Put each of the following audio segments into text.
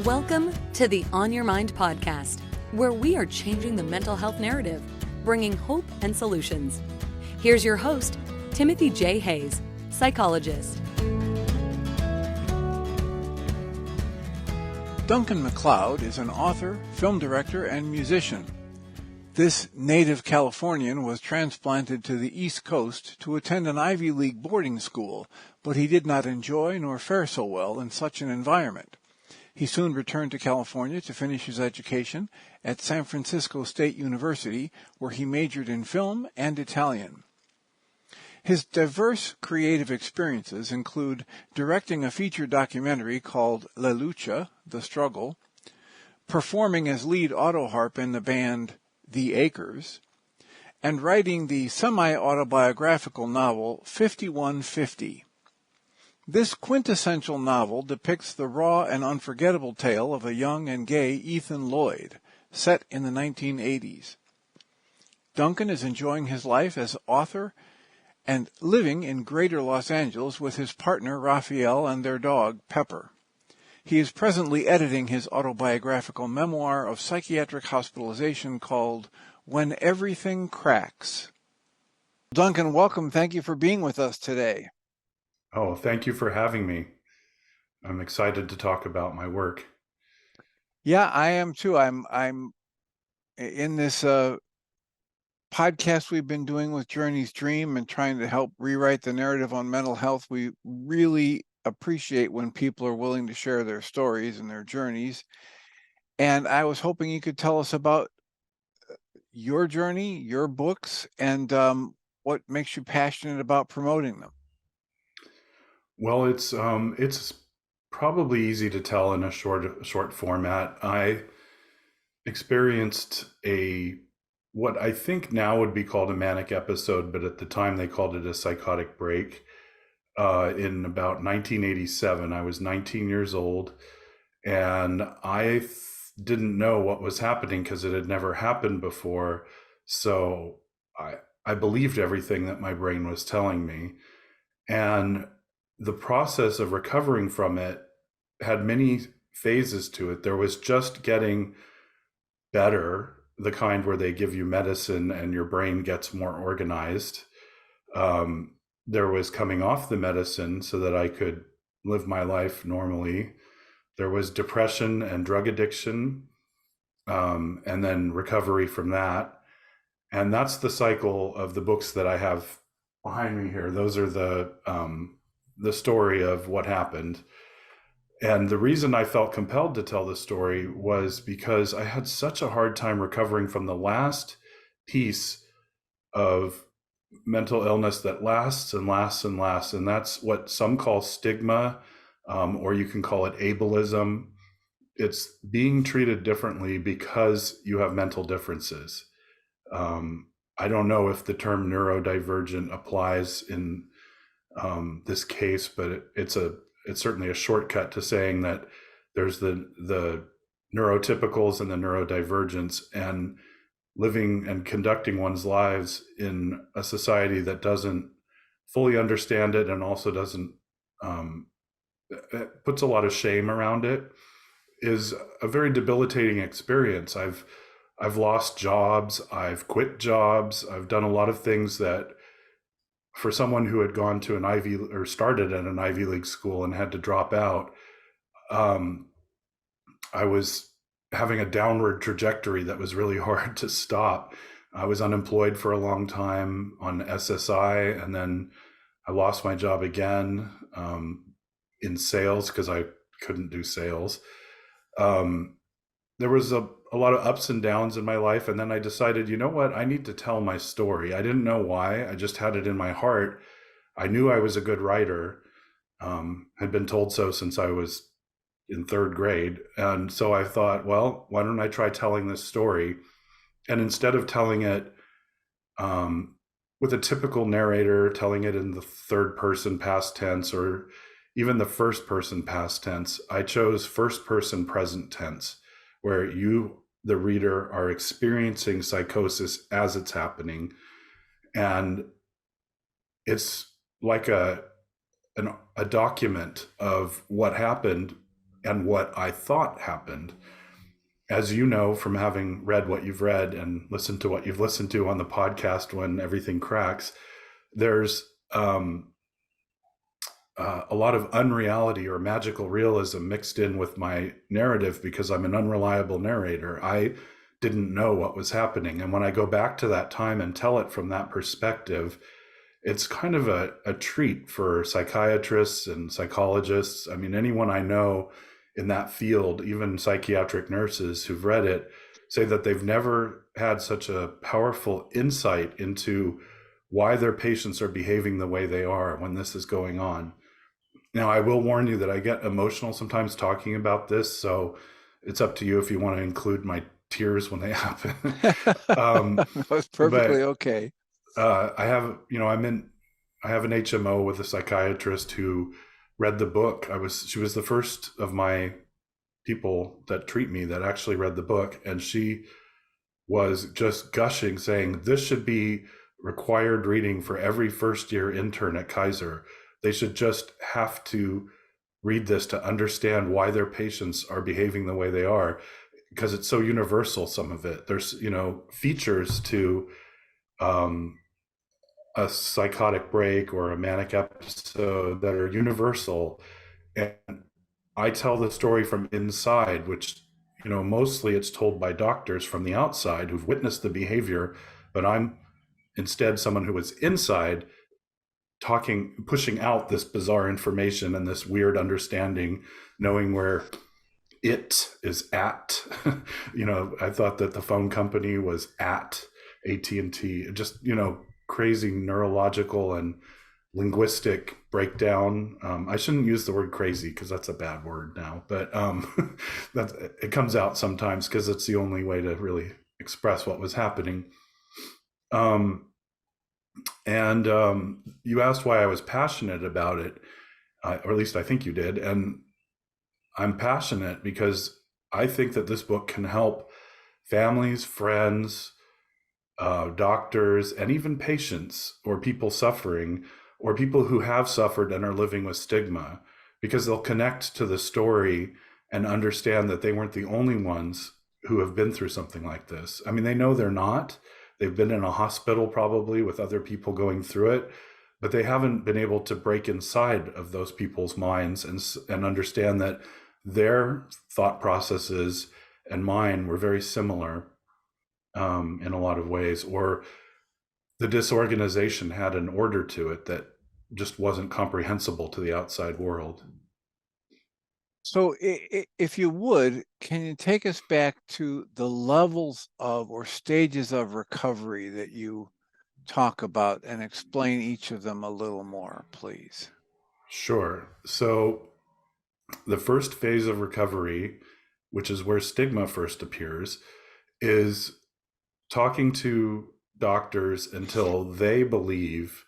Welcome to the On Your Mind podcast, where we are changing the mental health narrative, bringing hope and solutions. Here's your host, Timothy J. Hayes, psychologist. Duncan MacLeod is an author, film director, and musician. This native Californian was transplanted to the East Coast to attend an Ivy League boarding school, but he did not enjoy nor fare so well in such an environment. He soon returned to California to finish his education at San Francisco State University, where he majored in film and Italian. His diverse creative experiences include directing a feature documentary called Lucha, The Struggle, performing as lead autoharp in the band The Acres, and writing the semi-autobiographical novel 5150. This quintessential novel depicts the raw and unforgettable tale of a young and gay Ethan Lloyd, set in the 1980s. Duncan is enjoying his life as author and living in greater Los Angeles with his partner Raphael and their dog Pepper. He is presently editing his autobiographical memoir of psychiatric hospitalization called When Everything Cracks. Duncan, welcome. Thank you for being with us today. Oh, thank you for having me. I'm excited to talk about my work. Yeah, I am too. I'm in this podcast we've been doing with Journey's Dream and trying to help rewrite the narrative on mental health. We really appreciate when people are willing to share their stories and their journeys. And I was hoping you could tell us about your journey, your books, and what makes you passionate about promoting them. Well, it's probably easy to tell in a short format. I experienced what I think now would be called a manic episode, but at the time they called it a psychotic break. In about 1987, I was 19 years old, and I didn't know what was happening because it had never happened before. So I believed everything that my brain was telling me, and the process of recovering from it had many phases to it. There was just getting better, the kind where they give you medicine and your brain gets more organized. There was coming off the medicine so that I could live my life normally. There was depression and drug addiction, and then recovery from that. And that's the cycle of the books that I have behind me here. Those are the story of what happened. And the reason I felt compelled to tell this story was because I had such a hard time recovering from the last piece of mental illness that lasts and lasts and lasts. And that's what some call stigma, or you can call it ableism. It's being treated differently because you have mental differences. I don't know if the term neurodivergent applies in this case, but it's certainly a shortcut to saying that there's the neurotypicals and the neurodivergents, and living and conducting one's lives in a society that doesn't fully understand it and also doesn't it puts a lot of shame around it is a very debilitating experience. I've lost jobs, I've quit jobs, I've done a lot of things that, for someone who had gone to started at an Ivy League school and had to drop out, I was having a downward trajectory that was really hard to stop. I was unemployed for a long time on SSI, and then I lost my job again in sales because I couldn't do sales. There was a lot of ups and downs in my life, and then I decided, you know what, I need to tell my story. I didn't know why. I just had it in my heart. I knew I was a good writer, had been told so since I was in third grade. And so I thought, well, why don't I try telling this story? And instead of telling it with a typical narrator, telling it in the third person past tense or even the first person past tense, I chose first person present tense, where you, the reader, are experiencing psychosis as it's happening. And it's like a document of what happened and what I thought happened. As you know, from having read what you've read and listened to what you've listened to on the podcast when everything cracks, there's a lot of unreality or magical realism mixed in with my narrative because I'm an unreliable narrator. I didn't know what was happening. And when I go back to that time and tell it from that perspective, it's kind of a treat for psychiatrists and psychologists. I mean, anyone I know in that field, even psychiatric nurses who've read it, say that they've never had such a powerful insight into why their patients are behaving the way they are when this is going on. Now, I will warn you that I get emotional sometimes talking about this, so it's up to you if you want to include my tears when they happen. That's perfectly but okay. I have, I have an HMO with a psychiatrist who read the book. She was the first of my people that treat me that actually read the book, and she was just gushing, saying this should be required reading for every first year intern at Kaiser. They should just have to read this to understand why their patients are behaving the way they are, because it's so universal. Some of it, there's features to a psychotic break or a manic episode that are universal. And I tell the story from inside, which mostly it's told by doctors from the outside who've witnessed the behavior, but I'm instead someone who was inside pushing out this bizarre information and this weird understanding, knowing where it is at. I thought that the phone company was at AT&T. Just crazy neurological and linguistic breakdown. I shouldn't use the word crazy because that's a bad word now, but it comes out sometimes because it's the only way to really express what was happening. And you asked why I was passionate about it, or at least I think you did. And I'm passionate because I think that this book can help families, friends, doctors, and even patients or people suffering or people who have suffered and are living with stigma, because they'll connect to the story and understand that they weren't the only ones who have been through something like this. I mean, they know they're not. They've been in a hospital probably with other people going through it, but they haven't been able to break inside of those people's minds and understand that their thought processes and mine were very similar in a lot of ways, or the disorganization had an order to it that just wasn't comprehensible to the outside world. So if you would, can you take us back to the levels of or stages of recovery that you talk about and explain each of them a little more, please? Sure. So the first phase of recovery, which is where stigma first appears, is talking to doctors until they believe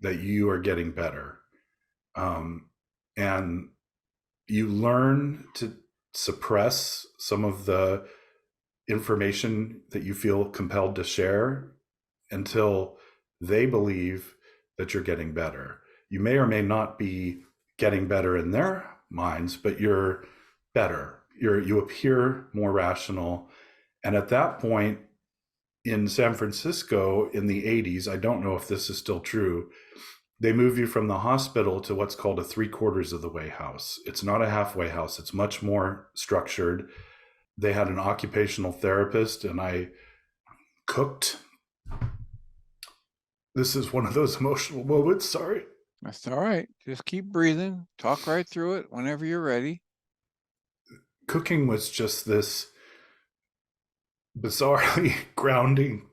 that you are getting better. And you learn to suppress some of the information that you feel compelled to share until they believe that you're getting better. You may or may not be getting better in their minds, but you're better. You appear more rational. And at that point, in San Francisco in the 80s, I don't know if this is still true, they move you from the hospital to what's called a 3/4 of the way house. It's not a halfway house. It's much more structured. They had an occupational therapist, and I cooked. This is one of those emotional moments. Sorry. That's all right. Just keep breathing. Talk right through it whenever you're ready. Cooking was just this bizarrely grounding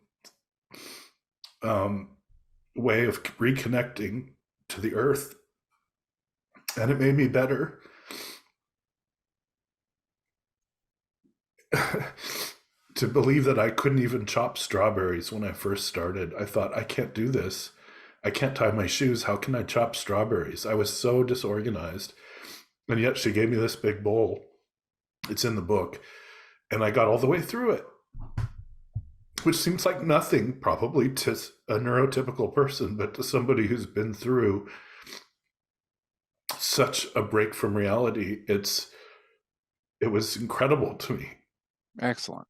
way of reconnecting to the earth. And it made me better. To believe that I couldn't even chop strawberries when I first started. I thought, I can't do this. I can't tie my shoes. How can I chop strawberries? I was so disorganized. And yet she gave me this big bowl. It's in the book. And I got all the way through it, which seems like nothing probably to a neurotypical person, but to somebody who's been through such a break from reality, it's it was incredible to me. Excellent.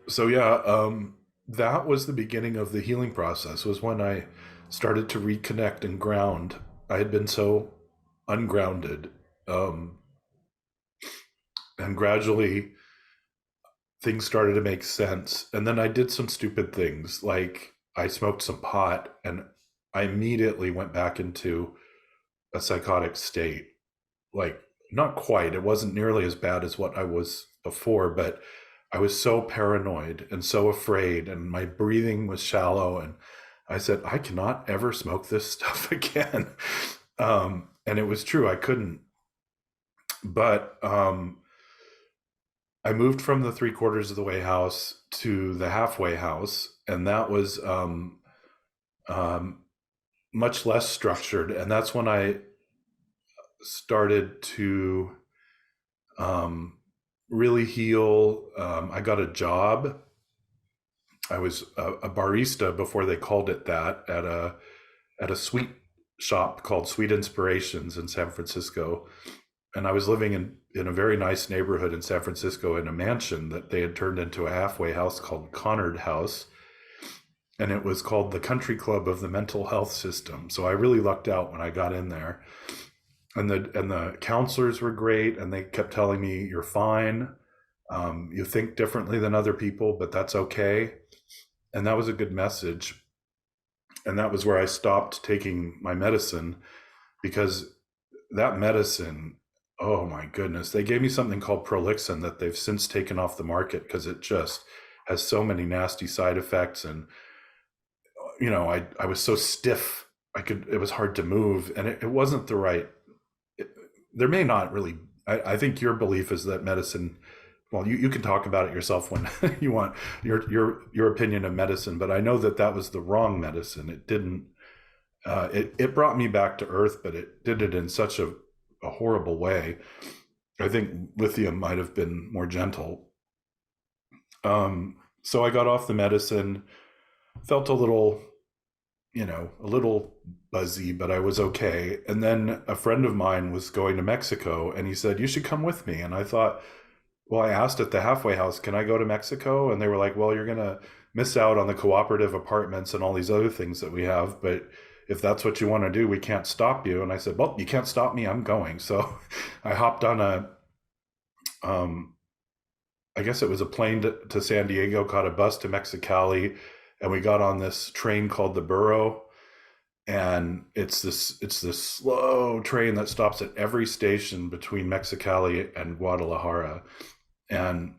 So yeah, that was the beginning of the healing process, was when I started to reconnect and ground. I had been so ungrounded. Um, and gradually things started to make sense. And then I did some stupid things, like I smoked some pot, and I immediately went back into a psychotic state. Like, not quite, it wasn't nearly as bad as what I was before, but I was so paranoid and so afraid, and my breathing was shallow. And I said, I cannot ever smoke this stuff again. And it was true, I couldn't. But I moved from the 3/4 of the way house to the halfway house, and that was um, much less structured. And that's when I started to really heal. I got a job. I was a barista before they called it that, at a sweet shop called Sweet Inspirations in San Francisco. And I was living in a very nice neighborhood in San Francisco, in a mansion that they had turned into a halfway house called Connard House. And it was called the Country Club of the Mental Health System. So I really lucked out when I got in there. And the counselors were great, and they kept telling me, you're fine. You think differently than other people, but that's okay. And that was a good message. And that was where I stopped taking my medicine, because that medicine, oh my goodness, they gave me something called Prolixin that they've since taken off the market because it just has so many nasty side effects. And, you know, I was so stiff, it was hard to move, and it wasn't the right, there may not really, I think your belief is that medicine, well, you can talk about it yourself when you want your opinion of medicine, but I know that was the wrong medicine. It didn't, it brought me back to earth, but it did it in such a horrible way. I think lithium might have been more gentle. So I got off the medicine, felt a little buzzy, but I was okay. And then a friend of mine was going to Mexico, and he said, you should come with me. And I thought, well, I asked at the halfway house, can I go to Mexico? And they were like, well, you're going to miss out on the cooperative apartments and all these other things that we have, but if that's what you want to do, we can't stop you. And I said, well, you can't stop me, I'm going. So I hopped on I guess it was a plane to San Diego, caught a bus to Mexicali, and we got on this train called the Burro. And it's this slow train that stops at every station between Mexicali and Guadalajara. And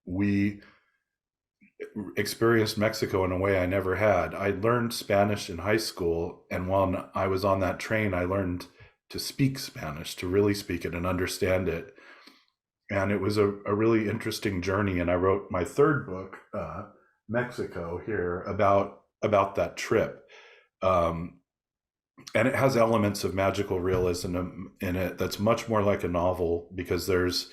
we experienced Mexico in a way I never had. I learned Spanish in high school, and while I was on that train, I learned to speak Spanish, to really speak it and understand it. And it was a really interesting journey. And I wrote my third book, Mexico, here, about that trip. And it has elements of magical realism in it that's much more like a novel, because there's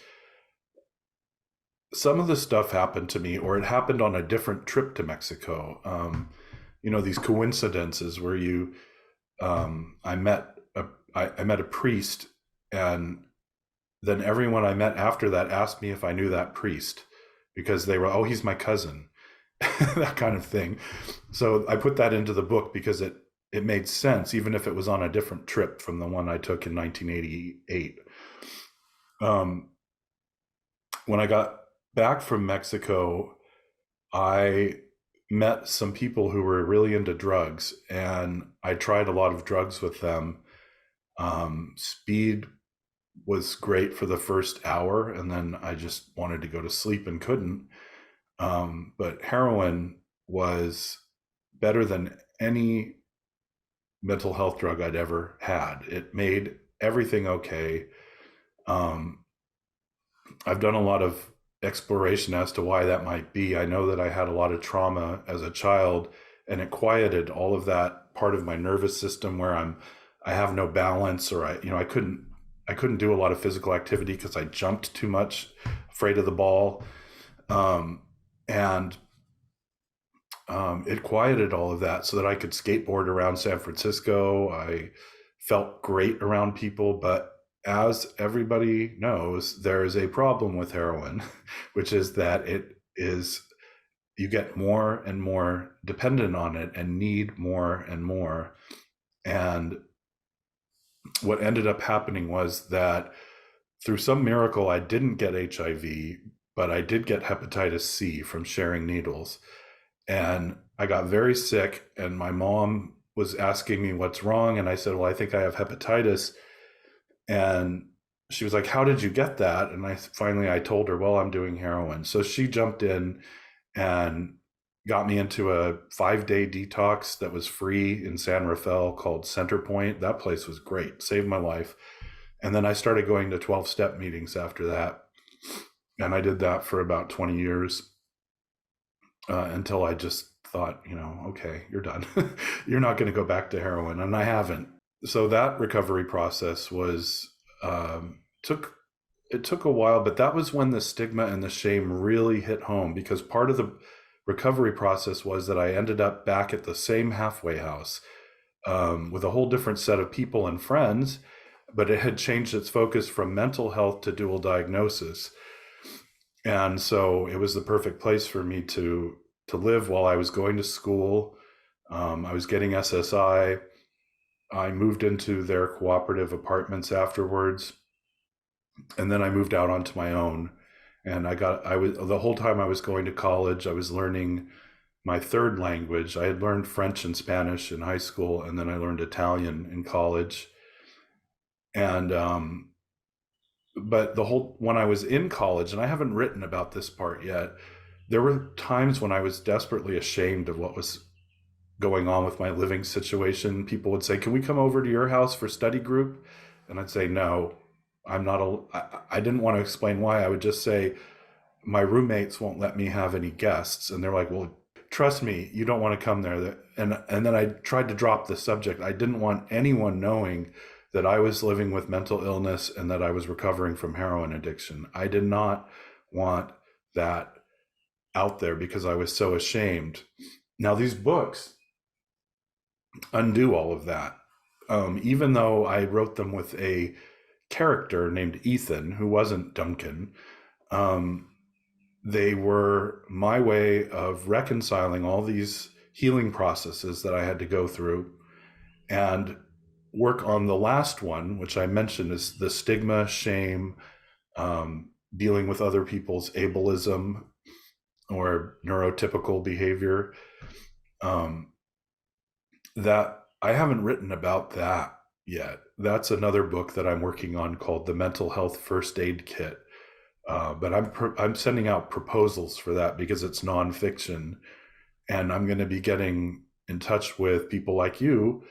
some of the stuff happened to me, or it happened on a different trip to Mexico. These coincidences where I met a priest, and then everyone I met after that asked me if I knew that priest, because they were, oh, he's my cousin, that kind of thing. So I put that into the book because it made sense, even if it was on a different trip from the one I took in 1988. When I got back from Mexico, I met some people who were really into drugs, and I tried a lot of drugs with them. Speed was great for the first hour, and then I just wanted to go to sleep and couldn't. But heroin was better than any mental health drug I'd ever had. It made everything okay. I've done a lot of exploration as to why that might be. I know that I had a lot of trauma as a child, and it quieted all of that part of my nervous system where I have no balance, or I couldn't do a lot of physical activity because I jumped too much, afraid of the ball. It quieted all of that so that I could skateboard around San Francisco. I felt great around people, but as everybody knows, there is a problem with heroin, which is that you get more and more dependent on it and need more and more. And what ended up happening was that through some miracle, I didn't get HIV, but I did get hepatitis C from sharing needles. And I got very sick, and my mom was asking me what's wrong. And I said, well, I think I have hepatitis. And she was like, how did you get that? And I told her, well, I'm doing heroin. So she jumped in and got me into a 5-day detox that was free in San Rafael called Center Point. That place was great, saved my life. And then I started going to 12-step meetings after that. And I did that for about 20 years until I just thought, okay, you're done. You're not going to go back to heroin. And I haven't. So that recovery process was, took a while, but that was when the stigma and the shame really hit home, because part of the recovery process was that I ended up back at the same halfway house with a whole different set of people and friends, but it had changed its focus from mental health to dual diagnosis. And so it was the perfect place for me to live while I was going to school. I was getting SSI. I moved into their cooperative apartments afterwards. And then I moved out onto my own. And the whole time I was going to college, I was learning my third language. I had learned French and Spanish in high school, and then I learned Italian in college. And but when I was in college, and I haven't written about this part yet, there were times when I was desperately ashamed of what was going on with my living situation. People would say, can we come over to your house for study group? And I'd say, no, I'm not. I didn't want to explain why. I would just say, my roommates won't let me have any guests. And they're like, well, trust me, you don't want to come there. And then I tried to drop the subject. I didn't want anyone knowing that I was living with mental illness and that I was recovering from heroin addiction. I did not want that out there because I was so ashamed. Now, these books undo all of that. Even though I wrote them with a character named Ethan, who wasn't Duncan, they were my way of reconciling all these healing processes that I had to go through and work on the last one, which I mentioned is the stigma, shame, dealing with other people's ableism or neurotypical behavior. That I haven't written about that yet. That's another book that I'm working on called The Mental Health First Aid Kit. But I'm sending out proposals for that because it's nonfiction, and I'm going to be getting in touch with people like you.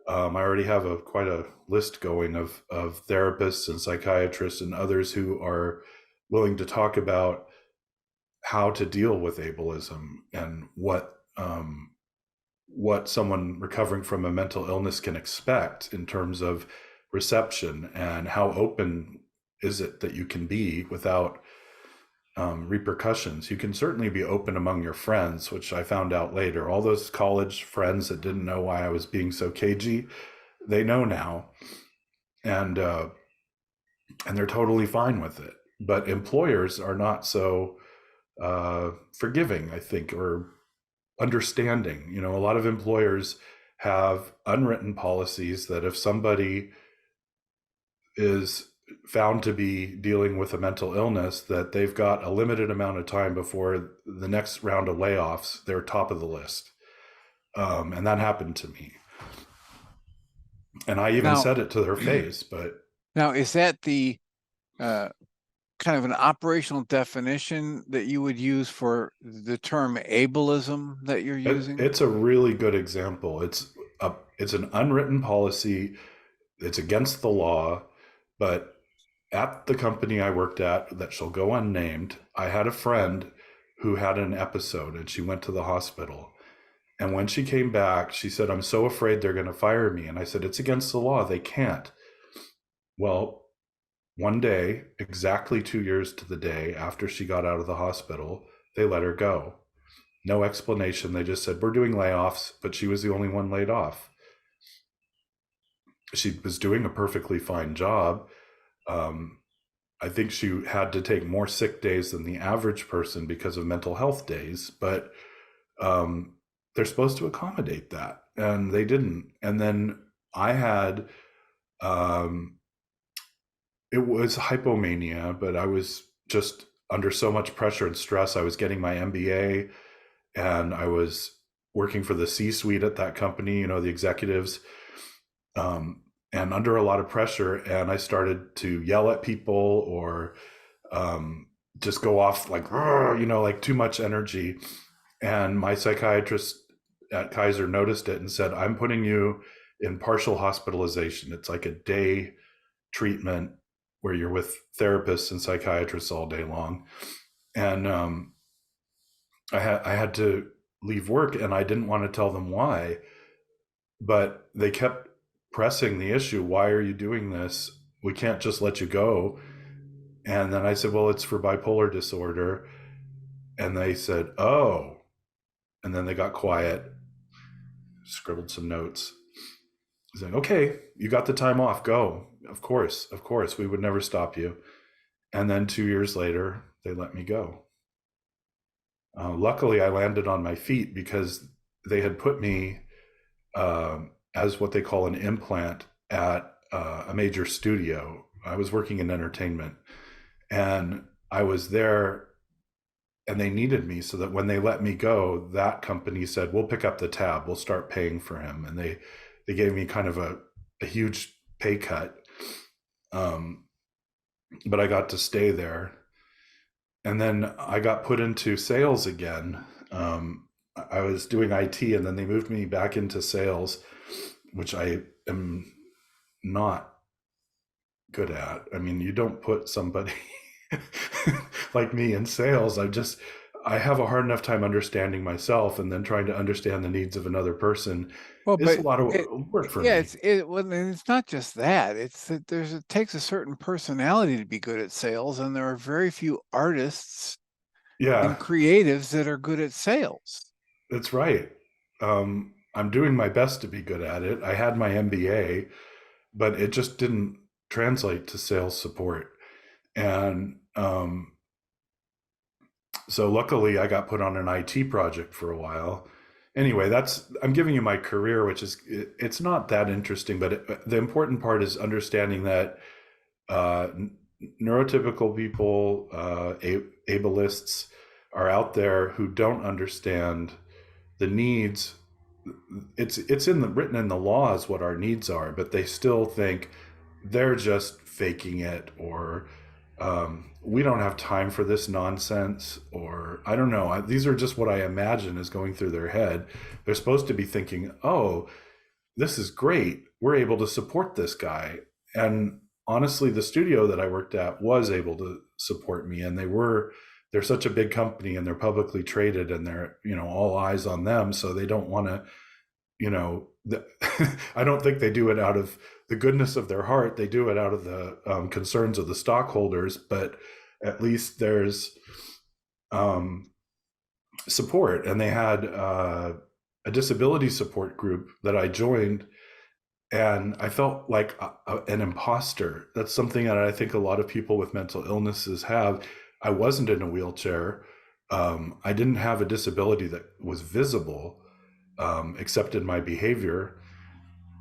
I already have quite a list going of therapists and psychiatrists and others who are willing to talk about how to deal with ableism and what someone recovering from a mental illness can expect in terms of reception, and how open is it that you can be without repercussions. You can certainly be open among your friends, which I found out later. All those college friends that didn't know why I was being so cagey, they know now, and they're totally fine with it. But employers are not so forgiving, I think, or understanding. A lot of employers have unwritten policies that if somebody is found to be dealing with a mental illness, that they've got a limited amount of time before the next round of layoffs, they're top of the list. And that happened to me. And I even said it to their face. But now, is that the kind of an operational definition that you would use for the term ableism that you're using? It's a really good example. It's an unwritten policy. It's against the law. But at the company I worked at, that shall go unnamed, I had a friend who had an episode, and she went to the hospital. And when she came back, she said, I'm so afraid they're going to fire me. And I said, it's against the law. They can't. Well, one day, exactly 2 years to the day after she got out of the hospital, they let her go. No explanation. They just said, we're doing layoffs, but she was the only one laid off. She was doing a perfectly fine job. I think she had to take more sick days than the average person because of mental health days, but they're supposed to accommodate that, and they didn't. And then I had, it was hypomania, but I was just under so much pressure and stress. I was getting my MBA, and I was working for the C-suite at that company, you know, the executives, and under a lot of pressure. And I started to yell at people or just go off like, you know, like too much energy. And my psychiatrist at Kaiser noticed it and said, I'm putting you in partial hospitalization. It's like a day treatment where you're with therapists and psychiatrists all day long. And I had to leave work, and I didn't want to tell them why, but they kept pressing the issue. Why are you doing this? We can't just let you go. And then I said, well, it's for bipolar disorder. And they said, oh. And then they got quiet, scribbled some notes. Saying, okay, you got the time off, go. Of course, we would never stop you. And then 2 years later, they let me go. Luckily, I landed on my feet because they had put me as what they call an implant at a major studio. I was working in entertainment, and I was there, and they needed me so that when they let me go, that company said, we'll pick up the tab, we'll start paying for him. And they gave me kind of a huge pay cut. But I got to stay there. And then I got put into sales again. I was doing IT, and then they moved me back into sales, which I am not good at. I mean, you don't put somebody like me in sales. I have a hard enough time understanding myself, and then trying to understand the needs of another person. Well, It's but a lot of work for me. it's not just that. It's that it takes a certain personality to be good at sales, and there are very few artists and creatives that are good at sales. That's right. I'm doing my best to be good at it. I had my MBA, but it just didn't translate to sales support. And so luckily I got put on an IT project for a while. Anyway, I'm giving you my career, which is, it's not that interesting, but the important part is understanding that neurotypical people, ableists are out there who don't understand the needs. It's written in the laws what our needs are, but they still think they're just faking it, or we don't have time for this nonsense, or I don't know. These are just what I imagine is going through their head. They're supposed to be thinking, oh, this is great, we're able to support this guy. And honestly, the studio that I worked at was able to support me, and they're such a big company, and they're publicly traded, and they're, you know, all eyes on them. So they don't want to, you know, I don't think they do it out of the goodness of their heart. They do it out of the concerns of the stockholders, but at least there's support. And they had a disability support group that I joined, and I felt like an imposter. That's something that I think a lot of people with mental illnesses have. I wasn't in a wheelchair. I didn't have a disability that was visible, except in my behavior.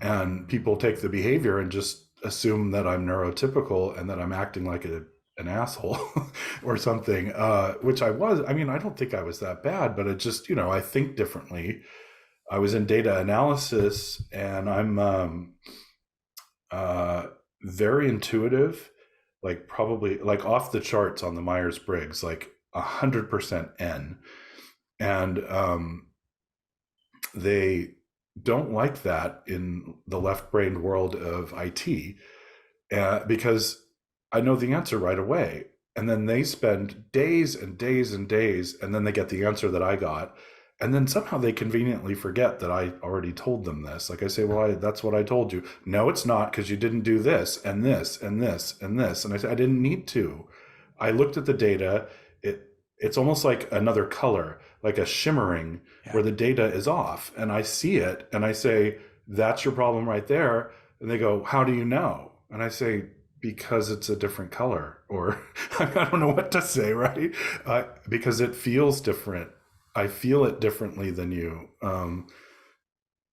And people take the behavior and just assume that I'm neurotypical and that I'm acting like an asshole or something, which I was. I mean, I don't think I was that bad, but it just, you know, I think differently. I was in data analysis, and I'm very intuitive, like probably like off the charts on the Myers-Briggs, like 100% N. And they don't like that in the left-brained world of IT, because I know the answer right away. And then they spend days and days and days, and then they get the answer that I got. And then somehow they conveniently forget that I already told them this. Like I say, well, that's what I told you. No, it's not, because you didn't do this and this and this and this. And I said, I didn't need to. I looked at the data. It's almost like another color, like a shimmering, where the data is off. And I see it, and I say, that's your problem right there. And they go, how do you know? And I say, because it's a different color, or I don't know what to say, right? Because it feels different. I feel it differently than you.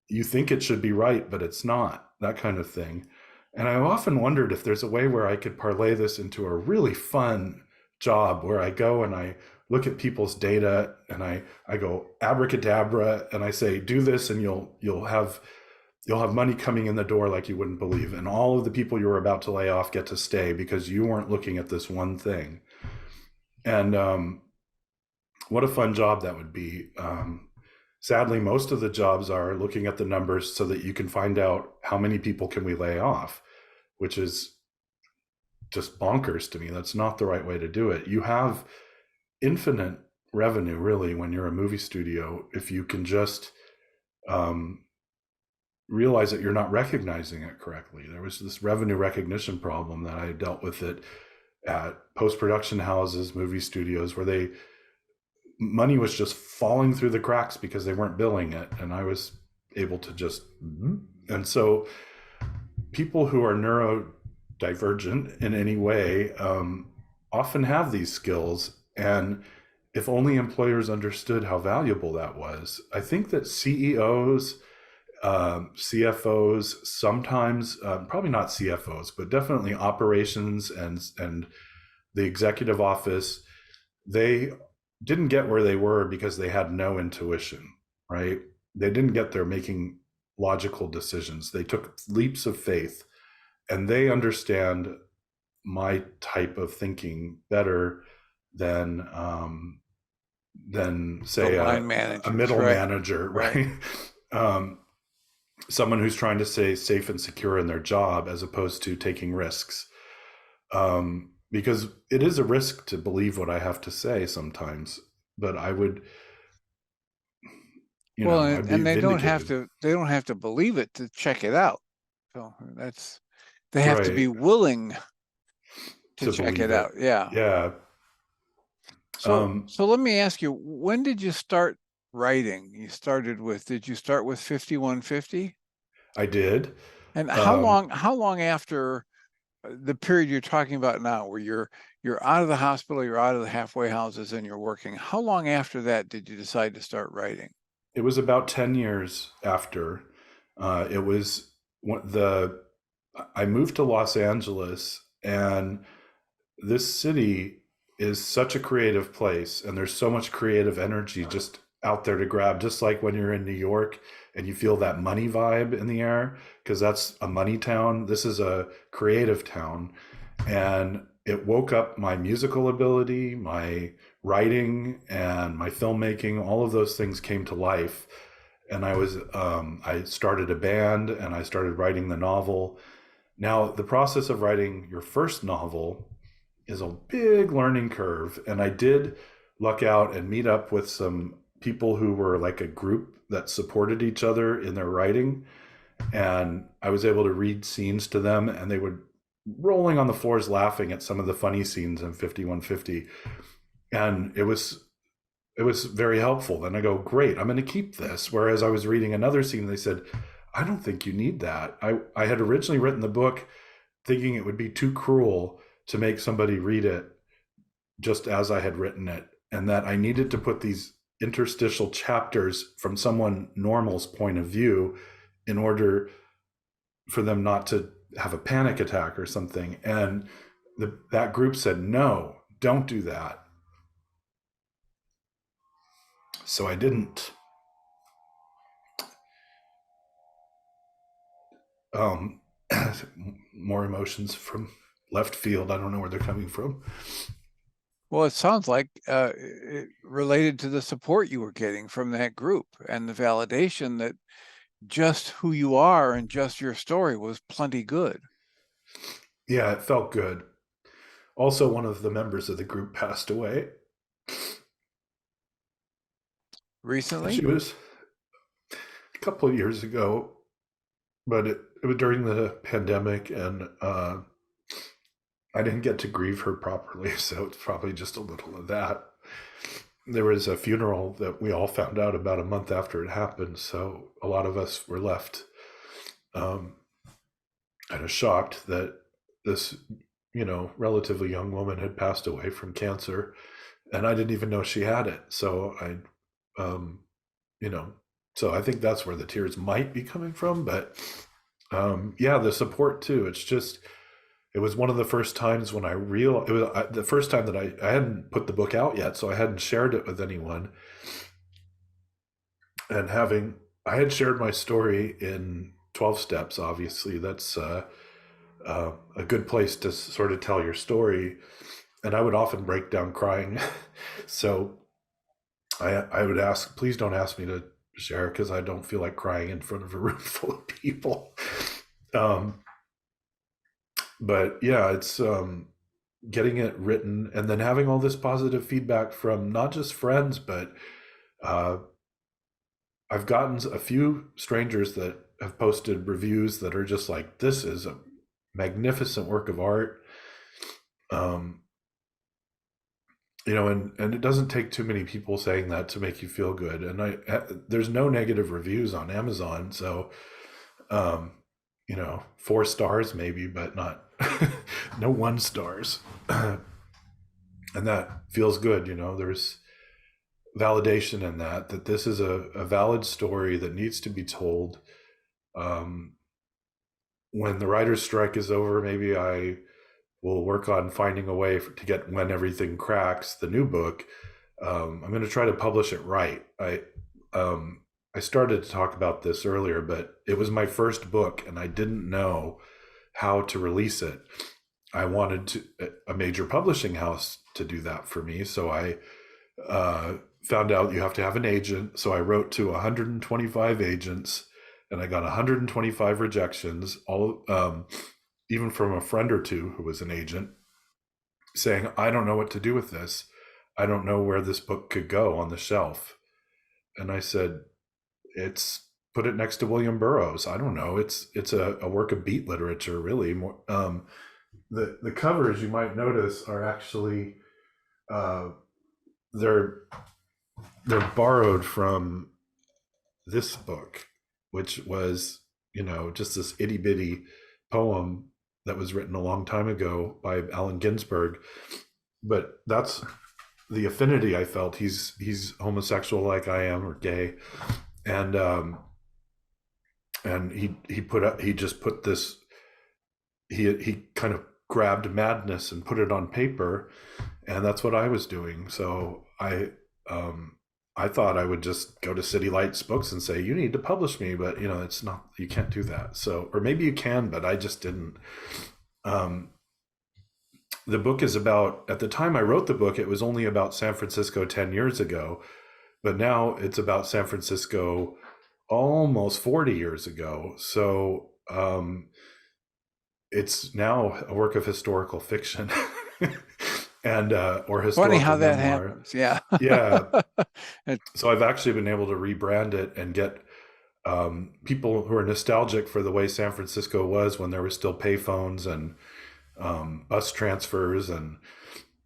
You think it should be right, but it's not, that kind of thing. And I've often wondered if there's a way where I could parlay this into a really fun job where I go and I look at people's data and I go abracadabra and I say, do this and you'll have money coming in the door like you wouldn't believe. And all of the people you were about to lay off get to stay because you weren't looking at this one thing. And what a fun job that would be. Sadly, most of the jobs are looking at the numbers so that you can find out how many people can we lay off, which is just bonkers to me. That's not the right way to do it. You have infinite revenue, really, when you're a movie studio, if you can just realize that you're not recognizing it correctly. There was this revenue recognition problem that I dealt with it at post-production houses, movie studios, where money was just falling through the cracks because they weren't billing it. And I was able to just, and so people who are neurodivergent in any way often have these skills. And if only employers understood how valuable that was. I think that CEOs, CFOs, sometimes, probably not CFOs, but definitely operations and the executive office, they didn't get where they were because they had no intuition, right? They didn't get there making logical decisions. They took leaps of faith, and they understand my type of thinking better than say a middle manager, right? Someone who's trying to stay safe and secure in their job as opposed to taking risks. Because it is a risk to believe what I have to say sometimes, but I would, and they don't have to believe it to check it out. So they have to be willing to check it out. Yeah. Yeah. So let me ask you, when did you start writing? Did you start with 5150? I did. And how long after the period you're talking about now, where you're out of the hospital, you're out of the halfway houses and you're working, how long after that did you decide to start writing? It was about 10 years after. I moved to Los Angeles, and this city is such a creative place, and there's so much creative energy just out there to grab, just like when you're in New York and you feel that money vibe in the air, because that's a money town. This is a creative town. And it woke up my musical ability, my writing, and my filmmaking. All of those things came to life. And I started a band, and I started writing the novel. Now, the process of writing your first novel is a big learning curve. And I did luck out and meet up with some people who were like a group that supported each other in their writing. And I was able to read scenes to them, and they would rolling on the floors laughing at some of the funny scenes in 5150. And it was very helpful. Then I go, great, I'm going to keep this. Whereas I was reading another scene, and they said, I don't think you need that. I had originally written the book thinking it would be too cruel to make somebody read it just as I had written it, and that I needed to put these interstitial chapters from someone normal's point of view in order for them not to have a panic attack or something. And that group said, no, don't do that. So I didn't. More emotions from left field. I don't know where they're coming from. Well, it sounds like it related to the support you were getting from that group and the validation that just who you are and just your story was plenty good. Yeah, it felt good. Also, one of the members of the group passed away. Recently? She was a couple of years ago, but it was during the pandemic, and I didn't get to grieve her properly, so it's probably just a little of that. There was a funeral that we all found out about a month after it happened, so a lot of us were left kind of shocked that this, relatively young woman had passed away from cancer, and I didn't even know she had it. So um, you know, so I think that's where the tears might be coming from. But yeah, the support too. It was one of the first times when it was the first time that I hadn't put the book out yet, so I hadn't shared it with anyone. And I had shared my story in 12 steps. Obviously, that's a good place to sort of tell your story. And I would often break down crying. So I would ask, please don't ask me to share, because I don't feel like crying in front of a room full of people. But yeah, it's getting it written and then having all this positive feedback from not just friends, but I've gotten a few strangers that have posted reviews that are just like, this is a magnificent work of art. And it doesn't take too many people saying that to make you feel good. And there's no negative reviews on Amazon. So, 4 stars maybe, but not, no 1 stars. And that feels good. There's validation in that this is a valid story that needs to be told. When the writer's strike is over, maybe I will work on finding a way to get When Everything Cracks, the new book. I'm going to try to publish it right. I started to talk about this earlier, but it was my first book and I didn't know how to release it. I wanted a major publishing house to do that for me. So I found out you have to have an agent. So I wrote to 125 agents and I got 125 rejections, all even from a friend or two who was an agent, saying, I don't know what to do with this. I don't know where this book could go on the shelf. And I said, put it next to William Burroughs. I don't know. It's a work of beat literature, really. More, the covers, you might notice, are actually they're borrowed from this book, which was just this itty bitty poem that was written a long time ago by Allen Ginsberg. But that's the affinity I felt. He's homosexual like I am, or gay, and he just put this. He kind of grabbed madness and put it on paper, and that's what I was doing. So I thought I would just go to City Lights Books and say, you need to publish me, but it's not, you can't do that. So, or maybe you can, but I just didn't. The book is about, at the time I wrote the book, it was only about San Francisco 10 years ago, but now it's about San Francisco almost 40 years ago. So, it's now a work of historical fiction. And or historical funny how memoir. that happens. Yeah. Yeah. So I've actually been able to rebrand it and get people who are nostalgic for the way San Francisco was when there were still payphones and bus transfers, and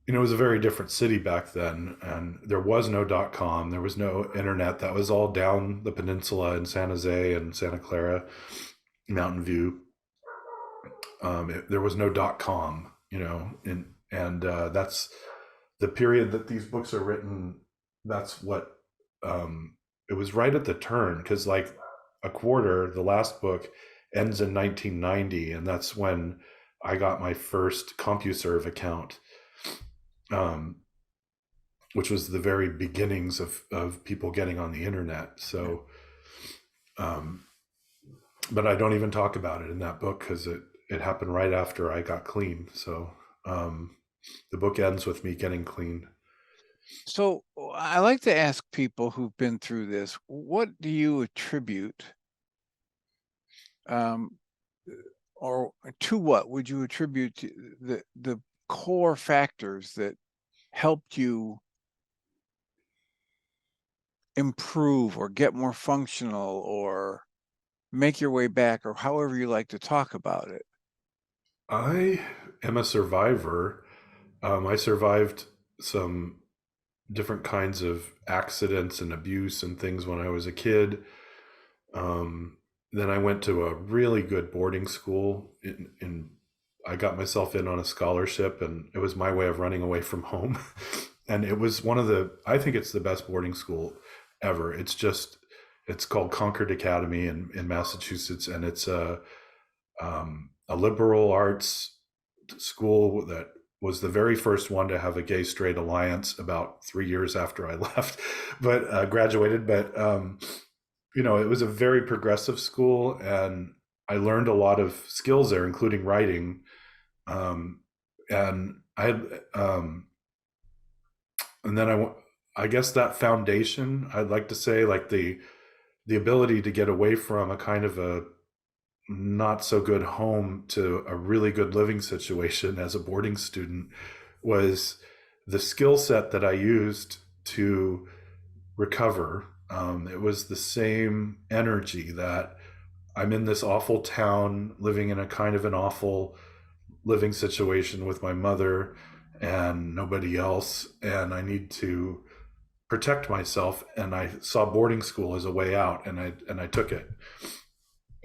it was a very different city back then, and there was no .com, there was no internet. That was all down the peninsula in San Jose and Santa Clara, Mountain View. There was no .com, and that's the period that these books are written. That's what it was, right at the turn, because like A Quarter, the last book, ends in 1990, and that's when I got my first CompuServe account, which was the very beginnings of people getting on the internet. So, but I don't even talk about it in that book because it happened right after I got clean. So the book ends with me getting clean. So I like to ask people who've been through this, what do you attribute, or to what would you attribute the core factors that helped you improve or get more functional or make your way back, or however you like to talk about it? I am a survivor. I survived some different kinds of accidents and abuse and things when I was a kid. Then I went to a really good boarding school in I got myself in on a scholarship, and it was my way of running away from home. And it was I think it's the best boarding school ever. It's called Concord Academy in Massachusetts, and it's a liberal arts school that was the very first one to have a gay straight alliance about 3 years after I left, but graduated. But it was a very progressive school, and I learned a lot of skills there, including writing. And I had, and then I guess that foundation, I'd like to say, like the ability to get away from a kind of a not so good home to a really good living situation as a boarding student, was the skill set that I used to recover. It was the same energy that I'm in this awful town, living in a kind of an awful living situation with my mother and nobody else, and I need to protect myself. And I saw boarding school as a way out, and I took it.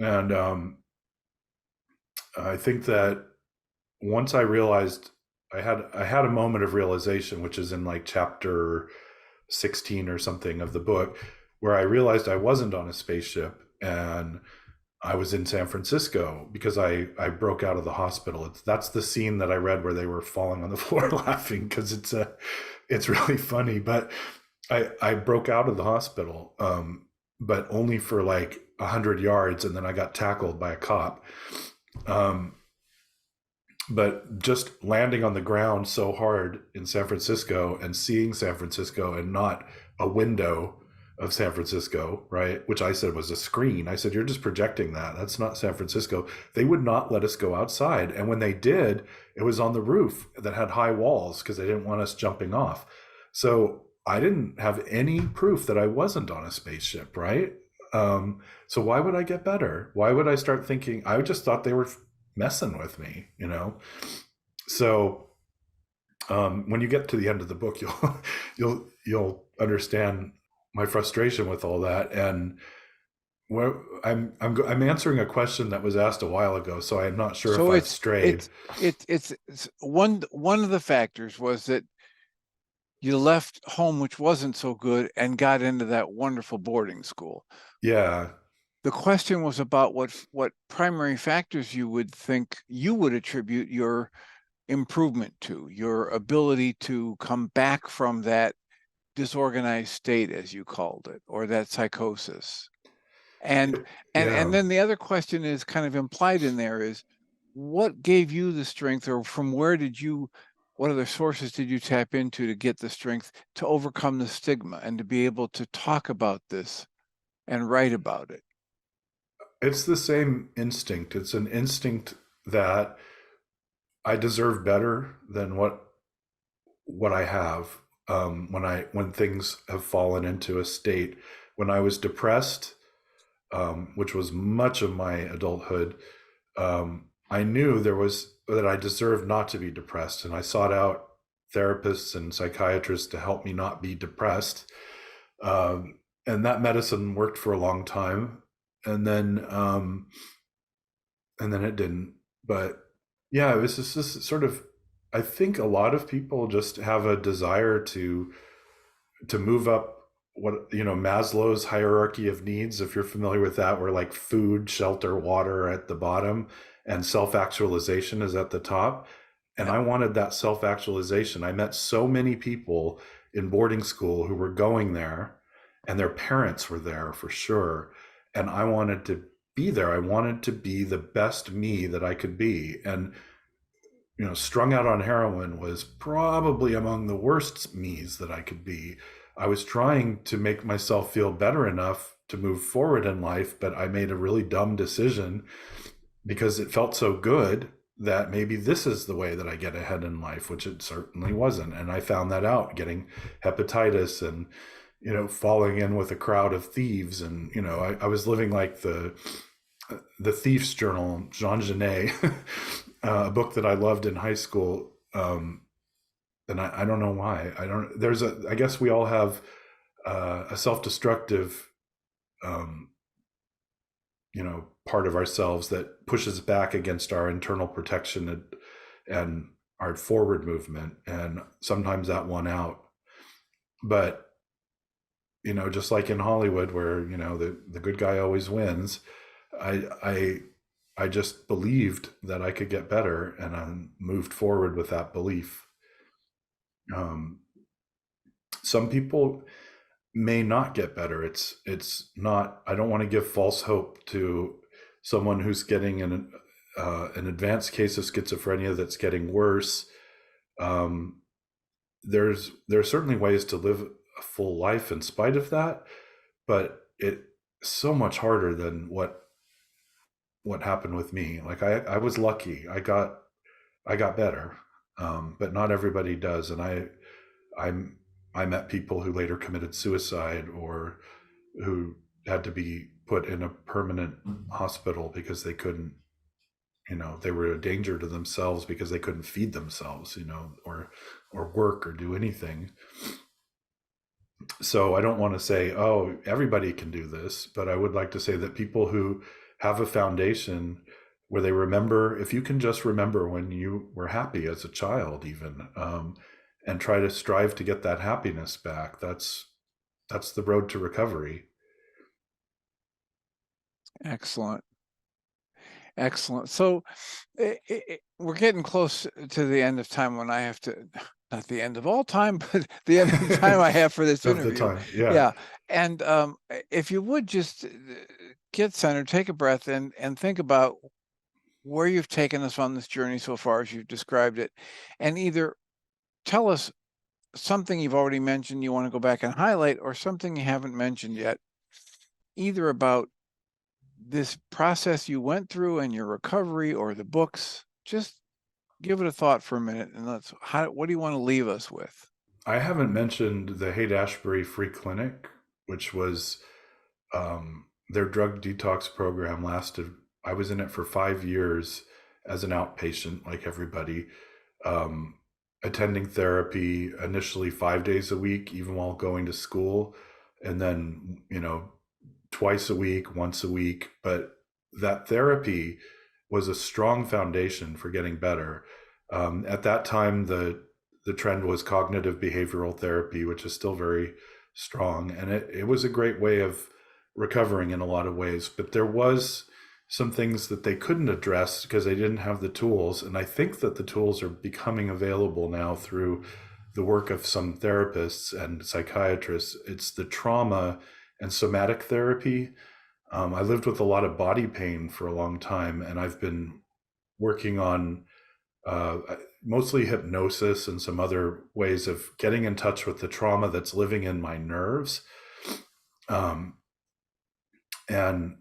And I think that once I realized, I had a moment of realization, which is in like chapter 16 or something of the book, where I realized I wasn't on a spaceship and I was in San Francisco, because I broke out of the hospital. That's the scene that I read where they were falling on the floor laughing, because it's really funny. But I broke out of the hospital, but only for like 100 yards, and then I got tackled by a cop. But just landing on the ground so hard in San Francisco and seeing San Francisco and not a window of San Francisco, right? Which I said was a screen. I said, you're just projecting that. That's not San Francisco. They would not let us go outside. And when they did, it was on the roof that had high walls because they didn't want us jumping off. So I didn't have any proof that I wasn't on a spaceship, right? So why would I get better? Why would I start thinking? I just thought they were messing with me, So when you get to the end of the book, you'll understand my frustration with all that. And I'm answering a question that was asked a while ago, so I'm not sure if I've strayed. It's one of the factors was that you left home, which wasn't so good, and got into that wonderful boarding school. Yeah. The question was about what primary factors you would think you would attribute your improvement to, your ability to come back from that disorganized state, as you called it, or that psychosis. And then the other question is kind of implied in there is, what gave you the strength, or from what other sources did you tap into to get the strength to overcome the stigma and to be able to talk about this and write about it? It's the same instinct. It's an instinct that I deserve better than what I have. When things have fallen into a state, when I was depressed, which was much of my adulthood, I knew that I deserved not to be depressed, and I sought out therapists and psychiatrists to help me not be depressed. And that medicine worked for a long time, and then it didn't. But yeah, it was just this sort of, I think a lot of people just have a desire to move up Maslow's hierarchy of needs, if you're familiar with that, where like food, shelter, water are at the bottom and self-actualization is at the top. And I wanted that self-actualization. I met so many people in boarding school who were going there, and their parents were there for sure. And I wanted to be there. I wanted to be the best me that I could be. And strung out on heroin was probably among the worst me's that I could be. I was trying to make myself feel better enough to move forward in life, but I made a really dumb decision because it felt so good that maybe this is the way that I get ahead in life, which it certainly wasn't. And I found that out getting hepatitis and, falling in with a crowd of thieves. And, I was living like the Thief's Journal, Jean Genet, a book that I loved in high school. And I don't know why. I guess we all have a self-destructive, part of ourselves that pushes back against our internal protection and our forward movement, and sometimes that won out. But just like in Hollywood, where the good guy always wins, I just believed that I could get better, and I moved forward with that belief. Some people may not get better. It's not. I don't want to give false hope to someone who's getting an advanced case of schizophrenia that's getting worse. There are certainly ways to live a full life in spite of that, but it's so much harder than what happened with me. Like I was lucky. I got better, but not everybody does. And I met people who later committed suicide, or who had to be put in a permanent hospital because they couldn't, they were a danger to themselves because they couldn't feed themselves, or work or do anything. So I don't want to say, oh, everybody can do this, but I would like to say that people who have a foundation where they remember, if you can just remember when you were happy as a child, even, and try to strive to get that happiness back, that's the road to recovery. Excellent. So we're getting close to the end of time when I have to, not the end of all time, but the end of the time I have for this interview. The time, yeah. And if you would just get centered, take a breath, and think about where you've taken us on this journey so far as you've described it, and either tell us something you've already mentioned you want to go back and highlight, or something you haven't mentioned yet, either about this process you went through and your recovery, or the books. Just give it a thought for a minute, and what do you want to leave us with? I haven't mentioned the Haight-Ashbury Free Clinic, which was their drug detox program. I was in it for 5 years as an outpatient, like everybody, attending therapy initially 5 days a week, even while going to school, and then, twice a week, once a week. But that therapy was a strong foundation for getting better. At that time, the trend was cognitive behavioral therapy, which is still very strong. And it was a great way of recovering in a lot of ways. But there was some things that they couldn't address because they didn't have the tools. And I think that the tools are becoming available now through the work of some therapists and psychiatrists. It's the trauma and somatic therapy. I lived with a lot of body pain for a long time, and I've been working on mostly hypnosis and some other ways of getting in touch with the trauma that's living in my nerves, and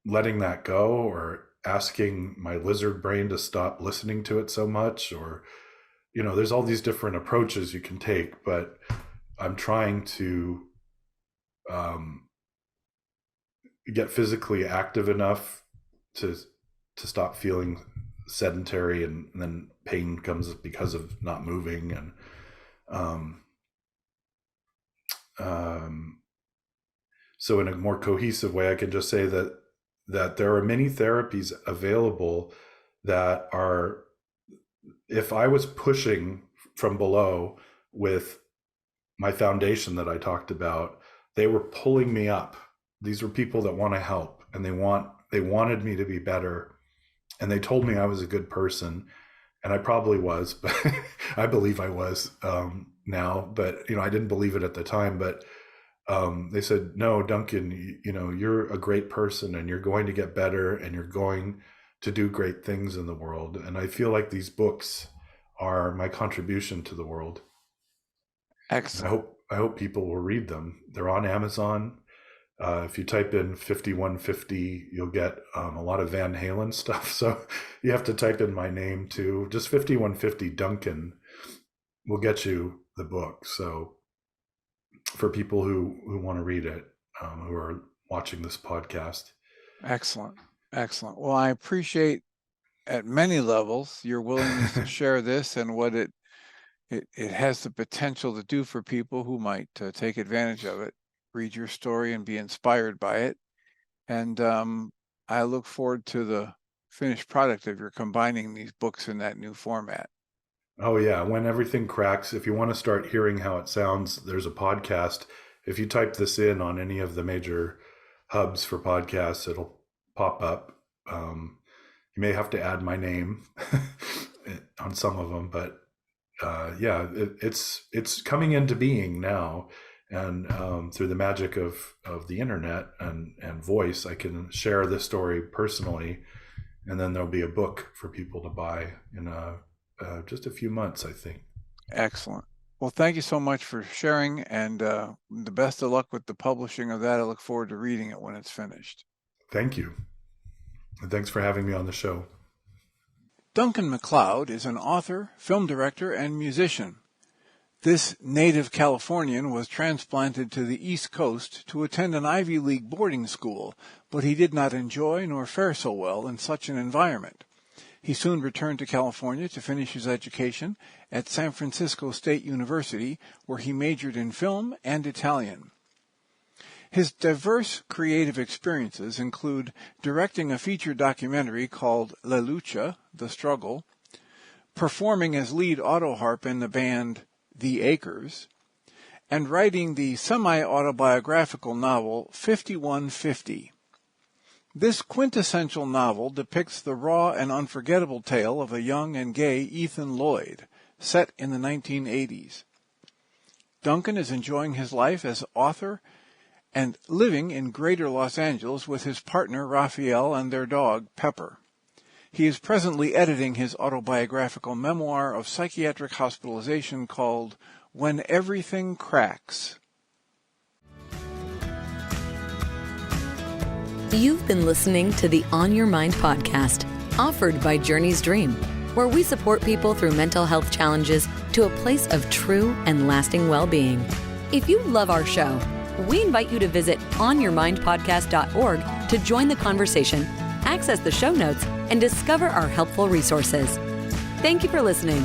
letting that go, or asking my lizard brain to stop listening to it so much, or, there's all these different approaches you can take, but I'm trying to get physically active enough to stop feeling sedentary, and then pain comes because of not moving. And so in a more cohesive way, I can just say that there are many therapies available that are, if I was pushing from below with my foundation that I talked about, they were pulling me up. These were people that want to help, and they wanted me to be better, and they told me I was a good person, and I probably was, but I believe I was now, but I didn't believe it at the time. But they said, no, Duncan, you're a great person, and you're going to get better, and you're going to do great things in the world. And I feel like these books are my contribution to the world. Excellent. I hope people will read them. They're on Amazon. If you type in 5150, you'll get a lot of Van Halen stuff. So you have to type in my name too. Just 5150 Duncan will get you the book. So for people who want to read it, who are watching this podcast. Excellent. Well, I appreciate at many levels your willingness to share this and what it has the potential to do for people who might take advantage of it, read your story and be inspired by it. And I look forward to the finished product of your combining these books in that new format. Oh, yeah. When everything cracks, if you want to start hearing how it sounds, there's a podcast. If you type this in on any of the major hubs for podcasts, it'll pop up. You may have to add my name on some of them, but it's coming into being now. And through the magic of the internet and voice, I can share this story personally, and then there'll be a book for people to buy in just a few months, I think. Excellent. Well, thank you so much for sharing, and the best of luck with the publishing of that. I look forward to reading it when it's finished. Thank you. And thanks for having me on the show. Duncan MacLeod is an author, film director, and musician. This native Californian was transplanted to the East Coast to attend an Ivy League boarding school, but he did not enjoy nor fare so well in such an environment. He soon returned to California to finish his education at San Francisco State University, where he majored in film and Italian. His diverse creative experiences include directing a feature documentary called Lucha, The Struggle, performing as lead auto harp in the band The Acres, and writing the semi-autobiographical novel 5150. This quintessential novel depicts the raw and unforgettable tale of a young and gay Ethan Lloyd, set in the 1980s. Duncan is enjoying his life as author and living in greater Los Angeles with his partner Raphael and their dog Pepper. He is presently editing his autobiographical memoir of psychiatric hospitalization called When Everything Cracks. You've been listening to the On Your Mind podcast, offered by Journey's Dream, where we support people through mental health challenges to a place of true and lasting well-being. If you love our show, we invite you to visit onyourmindpodcast.org to join the conversation, access the show notes, and discover our helpful resources. Thank you for listening.